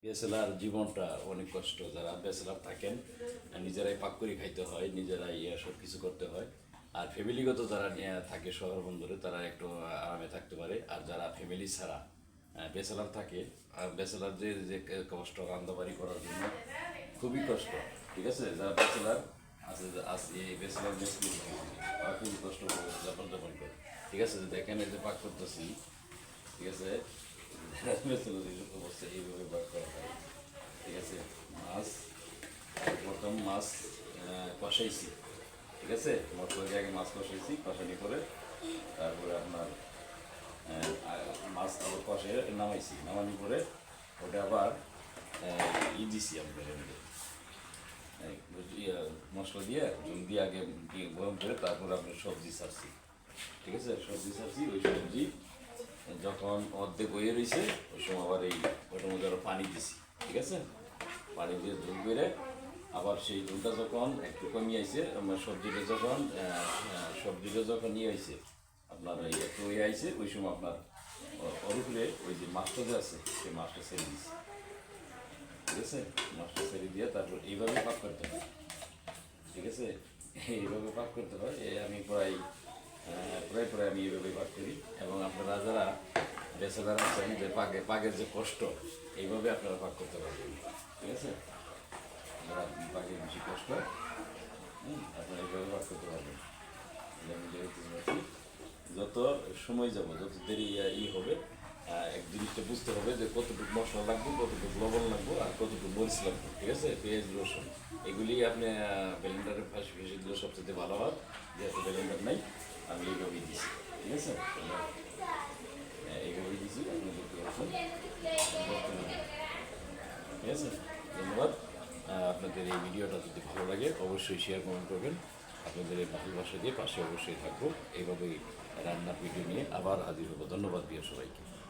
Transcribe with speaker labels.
Speaker 1: Bachelor জীবনটা অনেক কষ্ট। যারা ব্যাচেলার থাকেন নিজেরাই পাক করে খাইতে হয়, নিজেরাই সব কিছু করতে হয়। আর ফ্যামিলিগত যারা থাকে শহর বন্দরে তারা একটু আরামে থাকতে পারে। আর যারা ফ্যামিলি ছাড়া ব্যাচেলার থাকে, ব্যাচেলারদের যে কষ্ট রান্নাবাড়ি করার জন্য খুবই কষ্ট। ঠিক আছে, যারা ব্যাচেলার আছে আছে এই ব্যাচেলার মুসলিম তারা খুবই কষ্ট করে যাপন যাপন করে। ঠিক আছে, দেখেন এই যে পাক করতেছি, ঠিক আছে, ব্যাচেলার অবস্থা এইভাবে পাক করা হয়। ঠিক আছে, মাছ প্রথম মাছ কষাইছি। ঠিক আছে, মশলা দিয়ে আগে মাছ কষাইছি, কষানি করে তারপরে আপনার মাছ আবার কষে নামাইছি, নামানোর পরে ওটা আবার দিছি আপনার এমনি মশলা দিয়ে জল দিয়ে আগে গরম করে তারপরে আপনার সবজি ছাড়ছি। ঠিক আছে, সবজি ছাড়ছি, ওই সবজি যখন অর্ধেক হয়ে রয়েছে ওই সময় আবার ওটার মধ্যে আরও পানি দিছি। ঠিক আছে, পানি দিয়ে ঝোল করে আবার সেই ঝোলটা যখন একটু কমিয়ে আইছে, আমার সবজিটা যখন নিয়ে আইছে আপনার ওই একটু হয়ে আইছে, ওই সময় আপনার ওর উপরে ওই যে মাছটা যে আছে সেই মাছটা ছেড়ে দিয়েছি। ঠিক আছে, মাছটা ছেড়ে দিয়ে তারপর এইভাবে পাক করতে হয়। ঠিক আছে, এইভাবে পাক করতে হয়। আমি প্রায় প্রায় প্রায় আমি এইভাবে পাক করি। এবং আপনারা যারা ব্যাচেলার আছেন, যে পাকের যে কষ্ট, এইভাবে আপনারা পাক করতে পারবেন। ঠিক আছে, যারা পাকের বেশি কষ্ট, আপনারা এইভাবে পাক করতে পারবেন। আমি যেহেতু বলছি, যত সময় যাব, যত দেরি হবে, এক জিনিসটা বুঝতে হবে যে কতটুকু মশলা লাগবে, কতটুকু লবণ লাগবে, আর কতটুকু মরিচ লাগবে। ঠিক আছে, পেঁয়াজ রসুন এগুলি আপনি ব্লেন্ডারের ফাঁসি ফেসে দিলে সবচেয়ে ভালো হয়। যেহেতু ব্লেন্ডার নাই, আমি এইভাবেই দিছি। ঠিক আছে, এইভাবেই দিছি, আপনি দেখতে পাচ্ছেন। ঠিক আছে, ধন্যবাদ। আপনাদের এই ভিডিওটা যদি ভালো লাগে অবশ্যই শেয়ার কমেন্ট করবেন। আপনাদের এই ভালোবাসা দিয়ে পাশে অবশ্যই থাকবো। এইভাবেই রান্নার ভিডিও নিয়ে আবার হাজির হবো। ধন্যবাদ দিয়ে সবাইকে।